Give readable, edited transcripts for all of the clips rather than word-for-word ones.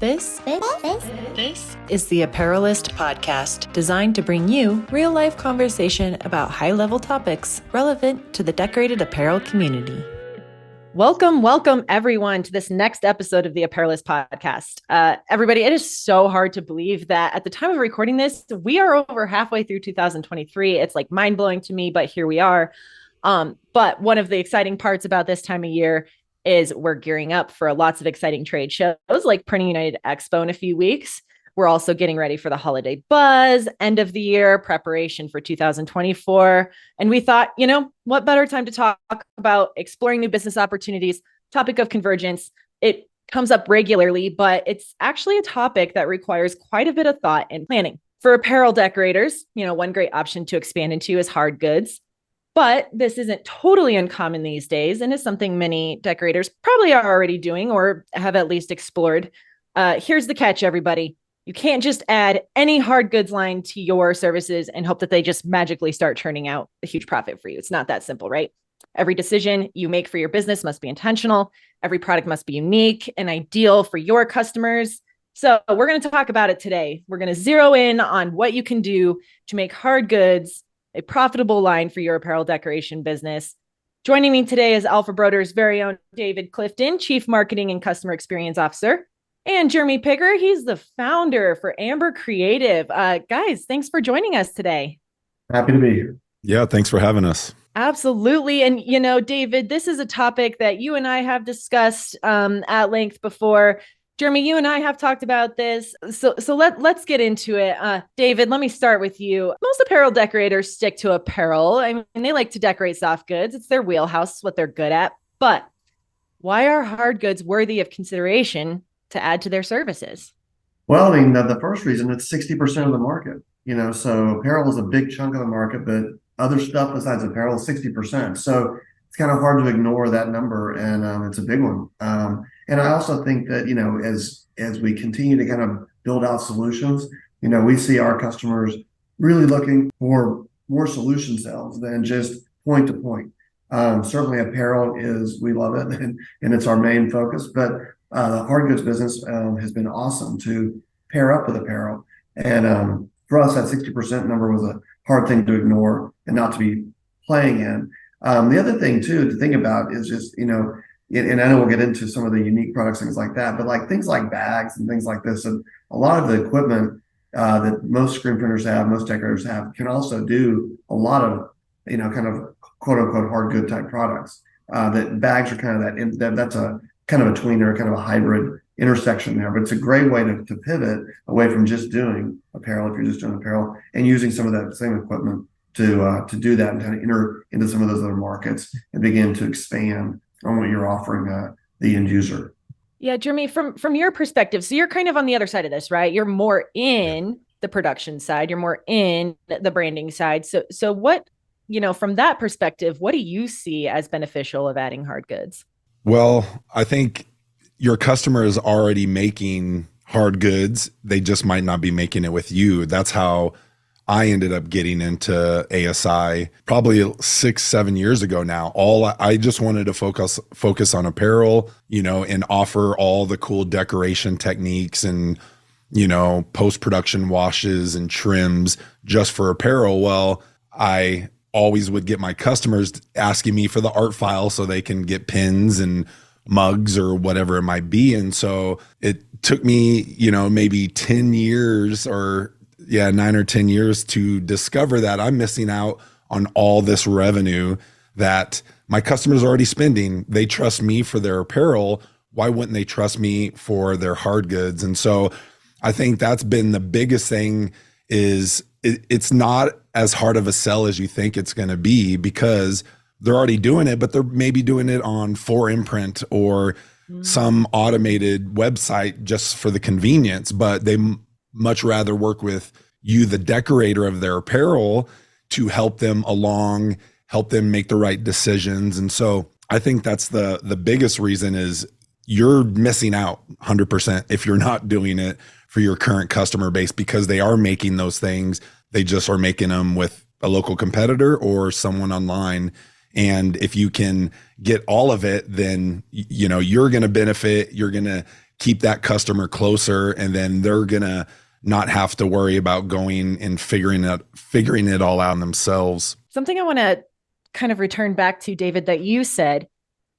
This is the Apparelist podcast, designed to bring you real-life conversation about high-level topics relevant to the decorated apparel community. Welcome, everyone, to this next episode of the Apparelist podcast. Everybody, it is so hard to believe that at the time of recording this, we are over halfway through 2023. It's like mind-blowing to me, but here we are. But one of the exciting parts about this time of year is we're gearing up for lots of exciting trade shows like Printing United Expo in a few weeks. We're also getting ready for the holiday buzz, end of the year preparation for 2024. And we thought, what better time to talk about exploring new business opportunities, topic of convergence. It comes up regularly, but it's actually a topic that requires quite a bit of thought and planning. For apparel decorators, one great option to expand into is hard goods. But this isn't totally uncommon these days and is something many decorators probably are already doing or have at least explored. Here's the catch, everybody. You can't just add any hard goods line to your services and hope that they just magically start churning out a huge profit for you. It's not that simple, right? Every decision you make for your business must be intentional. Every product must be unique and ideal for your customers. So we're going to talk about it today. We're going to zero in on what you can do to make hard goods a profitable line for your apparel decoration business. Joining me today is Alpha Broder's very own David Clifton, Chief Marketing and Customer Experience Officer, and Jeremy Pigger. He's the founder for Amber Creative. Guys, thanks for joining us today. Happy to be here. Yeah, thanks for having us. Absolutely. And, David, this is a topic that you and I have discussed at length before. Jeremy, you and I have talked about this. So let's get into it. David, let me start with you. Most apparel decorators stick to apparel. I mean, they like to decorate soft goods. It's their wheelhouse, what they're good at. But why are hard goods worthy of consideration to add to their services? Well, I mean, the first reason, it's 60% of the market. So apparel is a big chunk of the market, but other stuff besides apparel is 60%. So it's kind of hard to ignore that number, and it's a big one. And I also think that, as we continue to kind of build out solutions, we see our customers really looking for more solution sales than just point to point. Certainly apparel we love it, and it's our main focus, but the hard goods business has been awesome to pair up with apparel. And for us, that 60% number was a hard thing to ignore and not to be playing in. The other thing too to think about is just, and I know we'll get into some of the unique products, things like that, but like things like bags and things like this, and a lot of the equipment that most screen printers have, most decorators have, can also do a lot of, kind of quote unquote hard good type products. That bags are kind of that's a kind of a tweener, kind of a hybrid intersection there, but it's a great way to pivot away from just doing apparel, if you're just doing apparel, and using some of that same equipment to do that and kind of enter into some of those other markets and begin to expand on what you're offering the end user. Yeah, Jeremy, from your perspective, so you're kind of on the other side of this, right? You're more in the production side, you're more in the branding side. So what, from that perspective, what do you see as beneficial of adding hard goods? Well, I think your customer is already making hard goods. They just might not be making it with you. That's how I ended up getting into ASI probably 6-7 years ago now. I just wanted to focus on apparel, and offer all the cool decoration techniques and, post-production washes and trims just for apparel. Well, I always would get my customers asking me for the art file so they can get pins and mugs or whatever it might be. And so it took me, maybe 10 years or 9 or 10 years to discover that I'm missing out on all this revenue that my customers are already spending. They trust me for their apparel. Why wouldn't they trust me for their hard goods? And so I think that's been the biggest thing is it's not as hard of a sell as you think it's going to be, because they're already doing it, but they're maybe doing it on 4imprint or some automated website just for the convenience, but they much rather work with you, the decorator of their apparel, to help them along, help them make the right decisions. And so I think that's the biggest reason is you're missing out 100% if you're not doing it for your current customer base, because they are making those things. They just are making them with a local competitor or someone online. And if you can get all of it, then, you're going to benefit. You're going to keep that customer closer, and then they're gonna not have to worry about going and figuring it all out themselves. Something I want to kind of return back to, David, that you said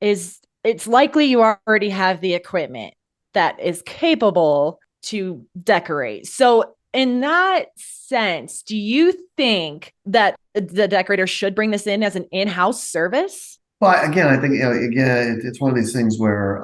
is it's likely you already have the equipment that is capable to decorate. So in that sense, do you think that the decorator should bring this in as an in-house service? Well, again, I think, it's one of these things where,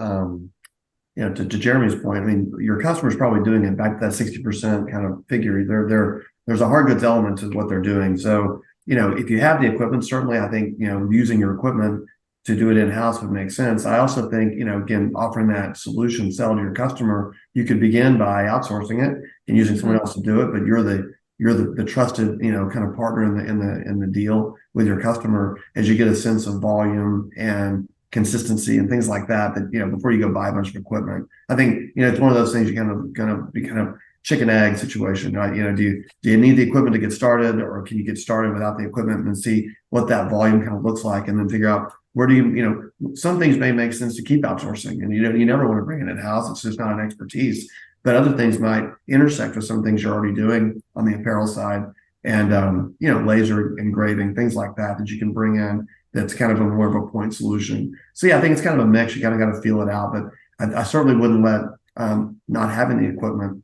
to Jeremy's point, I mean, your customer's probably doing it back to that 60% kind of figure. There's a hard goods element to what they're doing. So, if you have the equipment, certainly I think, using your equipment to do it in-house would make sense. I also think, again, offering that solution sell to your customer, you could begin by outsourcing it and using someone else to do it, but you're the trusted, kind of partner in the deal with your customer as you get a sense of volume and consistency and things like that, before you go buy a bunch of equipment. I think, it's one of those things you kind of chicken egg situation, right? Do you need the equipment to get started, or can you get started without the equipment and see what that volume kind of looks like, and then figure out where do some things may make sense to keep outsourcing, and you never want to bring it in-house. It's just not an expertise, but other things might intersect with some things you're already doing on the apparel side, and laser engraving, things like that you can bring in. That's kind of a more of a point solution. So yeah, I think it's kind of a mix. You kind of got to feel it out, but I certainly wouldn't let not having the equipment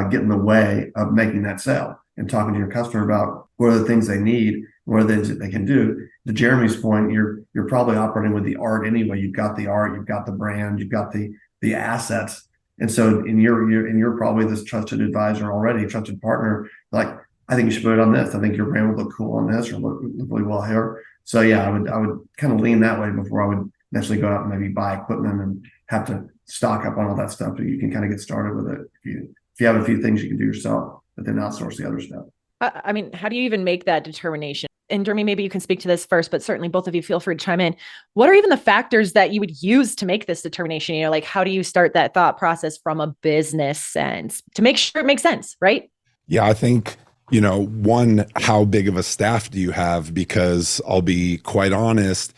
get in the way of making that sale and talking to your customer about what are the things they need, what are the things that they can do. To Jeremy's point, you're probably operating with the art anyway. You've got the art, you've got the brand, you've got the assets, and so you're probably this trusted advisor already, trusted partner. Like, I think you should put it on this. I think your brand would look cool on this, or look really well here. So yeah, I would kind of lean that way before I would necessarily go out and maybe buy equipment and have to stock up on all that stuff. But you can kind of get started with it if you have a few things you can do yourself, but then outsource the other stuff. I mean, how do you even make that determination? And Jeremy, maybe you can speak to this first, but certainly both of you feel free to chime in. What are even the factors that you would use to make this determination? Like, how do you start that thought process from a business sense to make sure it makes sense, right? Yeah, I think, one, how big of a staff do you have? Because I'll be quite honest,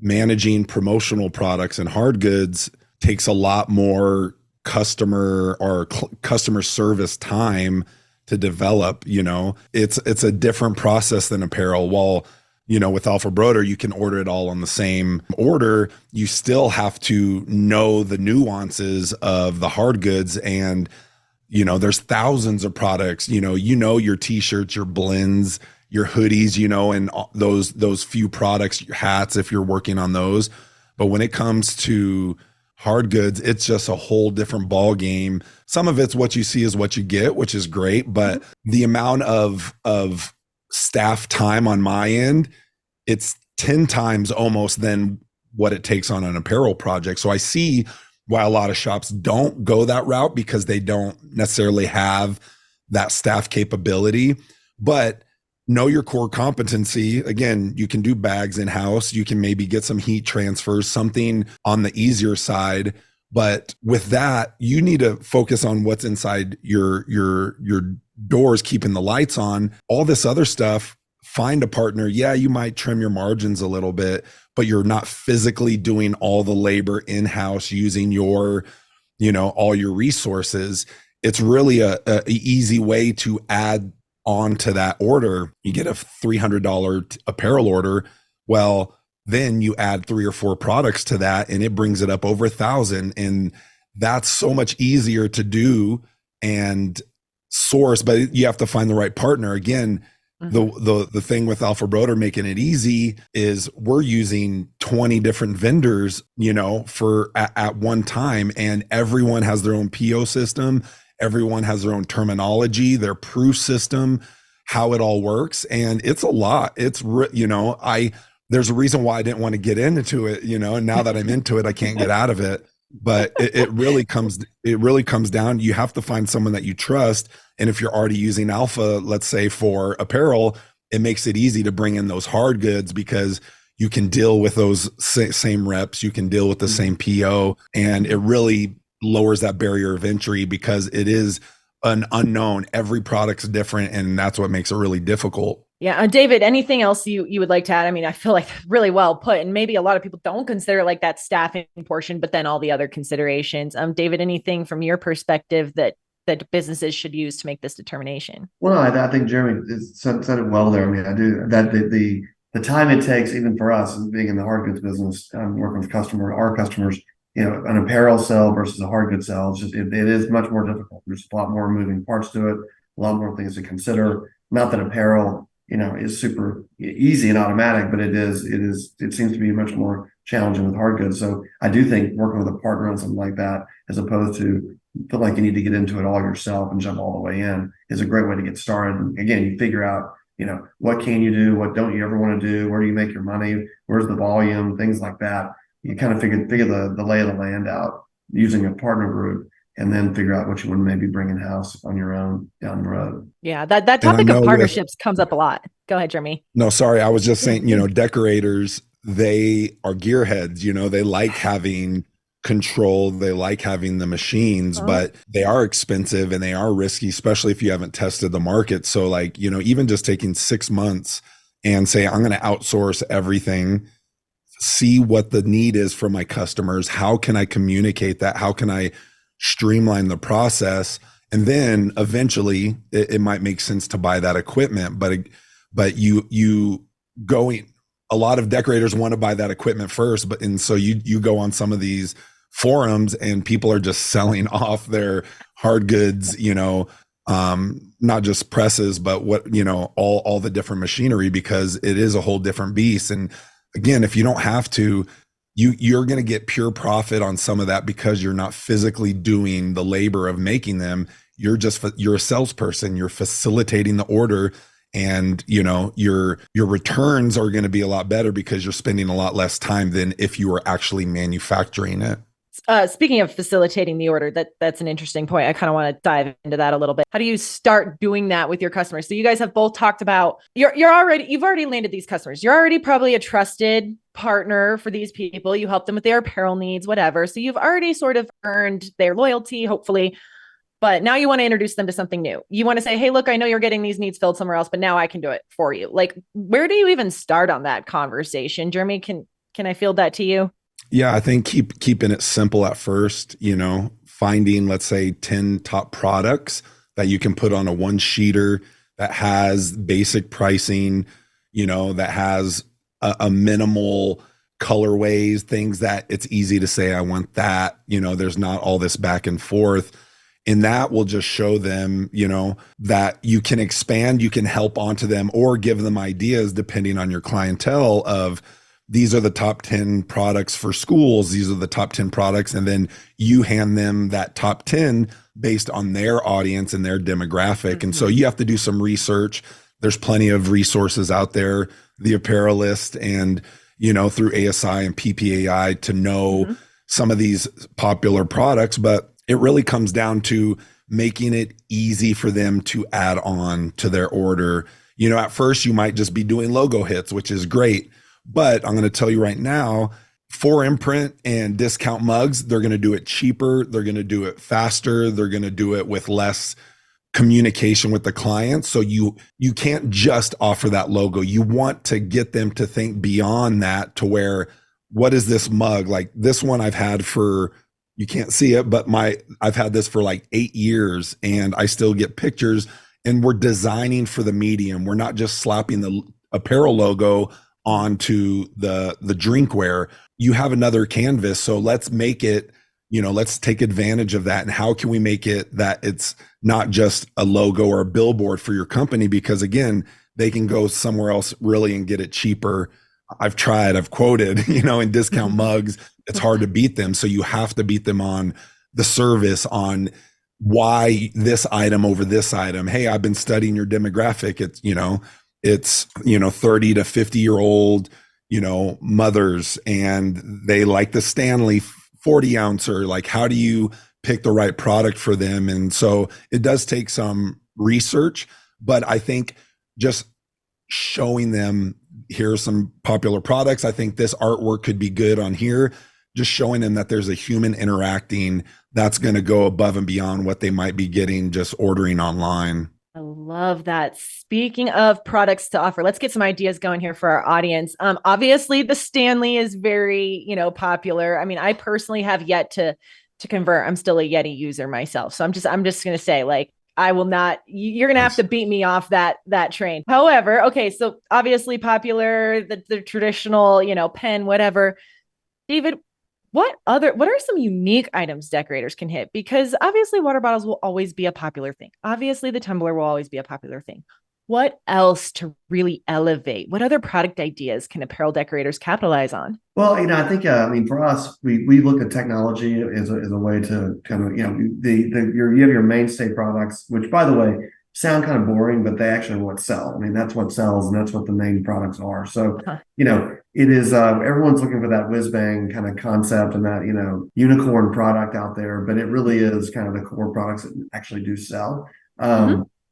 managing promotional products and hard goods takes a lot more customer service time to develop. It's a different process than apparel. While, with Alpha Broder, you can order it all on the same order. You still have to know the nuances of the hard goods, and there's thousands of products, your t-shirts, your blends, your hoodies, and those few products, your hats, if you're working on those. But when it comes to hard goods, it's just a whole different ball game. Some of it's what you see is what you get, which is great, but the amount of staff time on my end, it's 10 times almost than what it takes on an apparel project. So I see why a lot of shops don't go that route, because they don't necessarily have that staff capability. But know your core competency. Again, you can do bags in-house. You can maybe get some heat transfers, something on the easier side. But with that, you need to focus on what's inside your doors, keeping the lights on. All this other stuff, find a partner. Yeah, you might trim your margins a little bit, but you're not physically doing all the labor in-house using your, all your resources. It's really a easy way to add on to that order. You get a $300 apparel order. Well, then you add 3 or 4 products to that, and it brings it up over 1,000. And that's so much easier to do and source, but you have to find the right partner. Again, the thing with Alpha Broder making it easy is we're using 20 different vendors, for at one time, and everyone has their own PO system. Everyone has their own terminology, their proof system, how it all works. And it's a lot. There's a reason why I didn't want to get into it, and now that I'm into it, I can't get out of it. But it really comes down, you have to find someone that you trust. And if you're already using Alpha, let's say for apparel, it makes it easy to bring in those hard goods, because you can deal with those same reps, you can deal with the same PO, and it really lowers that barrier of entry, because it is an unknown. Every product's different, and that's what makes it really difficult. Yeah. David, anything else you would like to add? I mean, I feel like really well put, and maybe a lot of people don't consider like that staffing portion, but then all the other considerations. David, anything from your perspective that businesses should use to make this determination? Well, I think Jeremy said it well there. I mean, I do that the time it takes, even for us, being in the hard goods business, working with our customers, an apparel sale versus a hard goods sale, it is much more difficult. There's a lot more moving parts to it, a lot more things to consider. Not that apparel, is super easy and automatic, but it seems to be much more challenging with hard goods. So I do think working with a partner on something like that, as opposed to feel like you need to get into it all yourself and jump all the way in, is a great way to get started. And again, you figure out, what can you do? What don't you ever want to do? Where do you make your money? Where's the volume? Things like that. You kind of figure the lay of the land out using a partner group, and then figure out what you want to maybe bring in house on your own down the road. Yeah, that topic of partnerships comes up a lot. Go ahead, Jeremy. No, sorry. I was just saying, decorators, they are gearheads, they like having control. They like having the machines, but they are expensive and they are risky, especially if you haven't tested the market. So like, even just taking 6 months and say, I'm going to outsource everything, see what the need is for my customers. How can I communicate that? How can I streamline the process? And then eventually it might make sense to buy that equipment, but you going, a lot of decorators want to buy that equipment first, and so you go on some of these forums and people are just selling off their hard goods, not just presses, but all the different machinery, because it is a whole different beast. And again, if you don't have to, you're going to get pure profit on some of that because you're not physically doing the labor of making them. You're a salesperson, you're facilitating the order, and your returns are going to be a lot better because you're spending a lot less time than if you were actually manufacturing it. Speaking of facilitating the order, that's an interesting point. I kind of want to dive into that a little bit. How do you start doing that with your customers? So you guys have both talked about you've already landed these customers. You're already probably a trusted partner for these people. You help them with their apparel needs, whatever. So you've already sort of earned their loyalty, hopefully. But now you want to introduce them to something new. You want to say, hey, look, I know you're getting these needs filled somewhere else, but now I can do it for you. Like, where do you even start on that conversation? Jeremy, can I field that to you? Yeah, I think keeping it simple at first, finding, let's say, 10 top products that you can put on a one sheeter that has basic pricing, that has a minimal colorways, things that it's easy to say, I want that, there's not all this back and forth. And that will just show them, that you can expand, you can help onto them or give them ideas depending on your clientele of, these are the top 10 products for schools. These are the top 10 products. And then you hand them that top 10 based on their audience and their demographic. Mm-hmm. And so you have to do some research. There's plenty of resources out there, the Apparelist and, through ASI and PPAI to know some of these popular products. But it really comes down to making it easy for them to add on to their order. At first you might just be doing logo hits, which is great. But I'm going to tell you right now, for imprint and discount mugs, they're going to do it cheaper. They're going to do it faster. They're going to do it with less communication with the client. So you can't just offer that logo. You want to get them to think beyond that to where, what is this mug? Like this one I've had for, you can't see it, but I've had this for like 8 years and I still get pictures, and we're designing for the medium. We're not just slapping the apparel logo onto the drinkware. You have another canvas, so let's make it, let's take advantage of that. And how can we make it that it's not just a logo or a billboard for your company? Because again, they can go somewhere else really and get it cheaper. I've quoted, in discount mugs, it's hard to beat them. So you have to beat them on the service, on why this item over this item. Hey, I've been studying your demographic. It's 30 to 50-year-old, mothers, and they like the Stanley 40 ouncer. Like, how do you pick the right product for them? And so it does take some research, but I think just showing them, here are some popular products. I think this artwork could be good on here. Just showing them that there's a human interacting, that's going to go above and beyond what they might be getting just ordering online. I love that. Speaking of products to offer, let's get some ideas going here for our audience. Obviously the Stanley is very, popular. I mean, I personally have yet to convert. I'm still a Yeti user myself. So I'm just going to say, like, I will not, you're going to have to beat me off that train. However, okay, so obviously popular, the traditional, pen, whatever. David, what are some unique items decorators can hit? Because obviously water bottles will always be a popular thing. Obviously the tumbler will always be a popular thing. What else to really elevate? What other product ideas can apparel decorators capitalize on? Well, I think, for us, we look at technology as a way to kind of, you have your mainstay products, which, by the way, sound kind of boring, but they actually are what sell. I mean, that's what sells, and that's what the main products are. So, it is, everyone's looking for that whiz bang kind of concept and that, unicorn product out there, but it really is kind of the core products that actually do sell.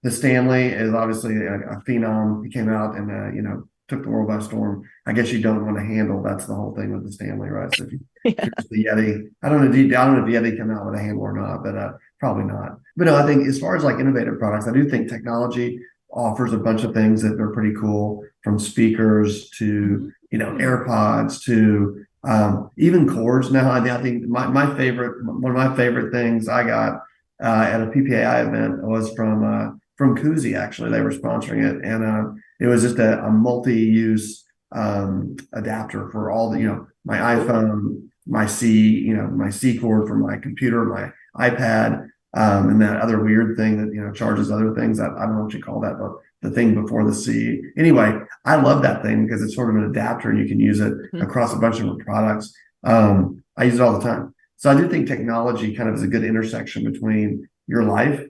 The Stanley is obviously a phenom. He came out and, took the world by storm. I guess you don't want to handle. That's the whole thing with the Stanley, right? So if it's the Yeti, I don't know if Yeti come out with a handle or not, but probably not. But no, I think as far as like innovative products, I do think technology offers a bunch of things that are pretty cool, from speakers to AirPods to even cords. Now, I think one of my favorite things I got at a PPAI event was from Koozie. Actually, they were sponsoring it, and it was just a multi-use adapter for all the, my iPhone, my C cord for my computer, my iPad, and that other weird thing that, charges other things. I don't know what you call that, but the thing before the C. Anyway, I love that thing because it's sort of an adapter and you can use it across a bunch of different products. I use it all the time. So I do think technology kind of is a good intersection between your life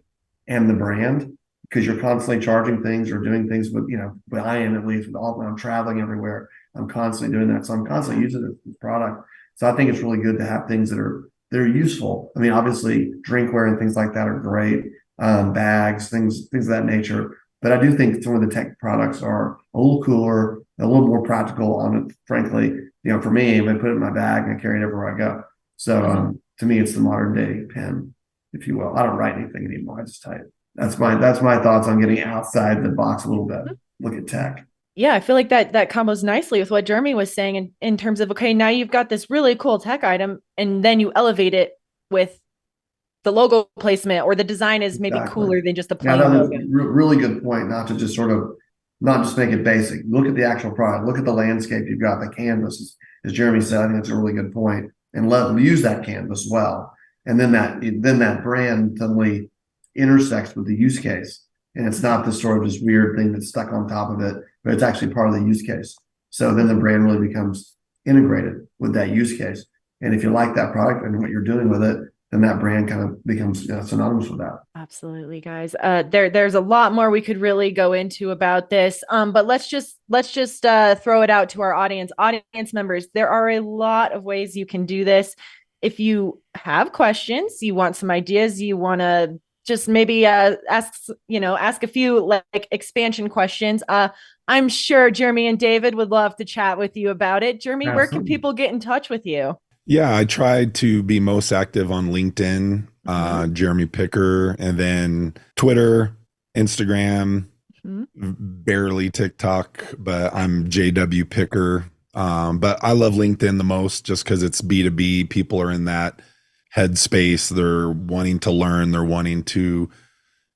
and the brand, because you're constantly charging things or doing things with, but I am, at least, when I'm traveling everywhere, I'm constantly doing that. So I'm constantly using this product. So I think it's really good to have things that are useful. I mean, obviously drinkware and things like that are great. Bags, things of that nature. But I do think some of the tech products are a little cooler, a little more practical on it, frankly. For me, I put it in my bag and I carry it everywhere I go. So to me, it's the modern day pen, if you will. I don't write anything anymore. I just type. That's my thoughts on getting outside the box a little bit. Look at tech. Yeah, I feel like that combos nicely with what Jeremy was saying in terms of, okay, now you've got this really cool tech item and then you elevate it with the logo placement, or the design is maybe cooler than just the plain logo. Really good point. Not just make it basic. Look at the actual product. Look at the landscape you've got, the canvas. As Jeremy said, I think that's a really good point. And let them use that canvas well. And then that brand suddenly intersects with the use case. And it's not this sort of just weird thing that's stuck on top of it, but it's actually part of the use case. So then the brand really becomes integrated with that use case. And if you like that product and what you're doing with it, then that brand kind of becomes synonymous with that. Absolutely, guys. There's a lot more we could really go into about this. But let's just throw it out to our audience members. There are a lot of ways you can do this. If you have questions, you want some ideas, you want to just maybe ask a few like expansion questions. I'm sure Jeremy and David would love to chat with you about it. Jeremy, Absolutely. Where can people get in touch with you? Yeah, I tried to be most active on LinkedIn, Jeremy Picker, and then Twitter, Instagram, barely TikTok, but I'm JW Picker. But I love LinkedIn the most just because it's B2B. People are in that headspace. They're wanting to learn. They're wanting to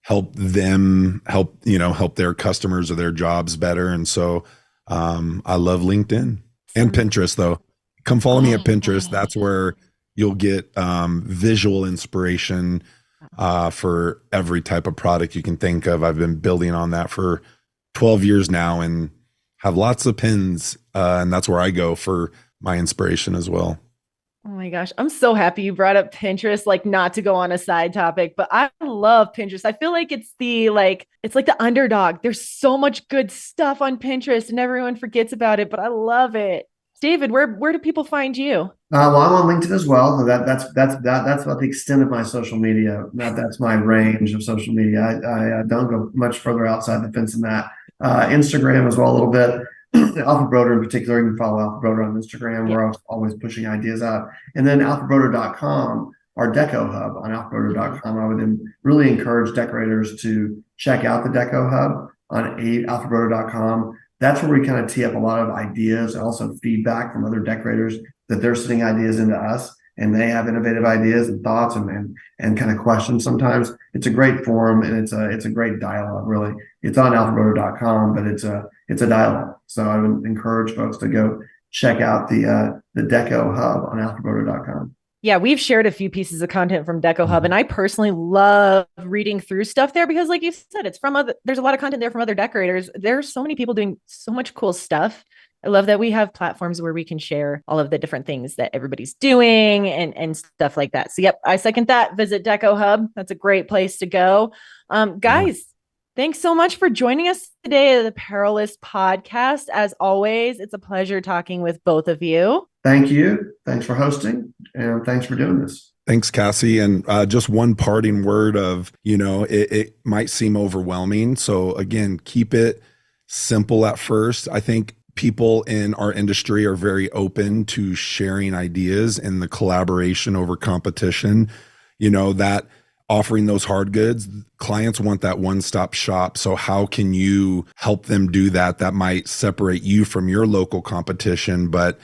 help their customers or their jobs better. And so I love LinkedIn and Pinterest, though. Come follow me at Pinterest. That's where you'll get visual inspiration for every type of product you can think of. I've been building on that for 12 years now and have lots of pins. And that's where I go for my inspiration as well. Oh my gosh. I'm so happy you brought up Pinterest, like not to go on a side topic, but I love Pinterest. I feel like it's like the underdog. There's so much good stuff on Pinterest and everyone forgets about it, but I love it. David, where do people find you? Well, I'm on LinkedIn as well. So that's about the extent of my social media. That's my range of social media. I don't go much further outside the fence than that. Instagram as well a little bit. Alpha Broder in particular, you can follow Alpha Broder on Instagram. We're always pushing ideas out. And then alphabroder.com, our deco hub on alphabroder.com. I would really encourage decorators to check out the Deco Hub on alphabroto.com. That's where we kind of tee up a lot of ideas and also feedback from other decorators that they're sending ideas into us, and they have innovative ideas and thoughts and kind of questions sometimes. It's a great forum, and it's a great dialogue, really. It's on alphabroto.com, but it's a dialogue. So I would encourage folks to go check out the Deco Hub on alphabroto.com. Yeah, we've shared a few pieces of content from Deco Hub, and I personally love reading through stuff there because, like you said, there's a lot of content there from other decorators. There's so many people doing so much cool stuff. I love that we have platforms where we can share all of the different things that everybody's doing and stuff like that. So, yep, I second that. Visit Deco Hub. That's a great place to go. Guys, thanks so much for joining us today at the Apparelist podcast. As always, it's a pleasure talking with both of you. Thank you. Thanks for hosting, and thanks for doing this. Thanks, Cassie. And just one parting word of, it might seem overwhelming. So again, keep it simple at first. I think people in our industry are very open to sharing ideas and the collaboration over competition, that offering those hard goods, clients want that one-stop shop. So how can you help them do that? That might separate you from your local competition, but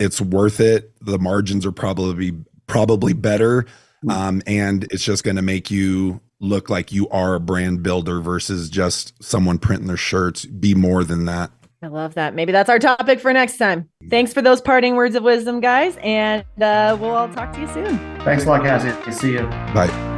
it's worth it. The margins are probably better. And it's just going to make you look like you are a brand builder versus just someone printing their shirts. Be more than that. I love that. Maybe that's our topic for next time. Thanks for those parting words of wisdom, guys. And we'll all talk to you soon. Thanks a lot, Cassie. See you. Bye.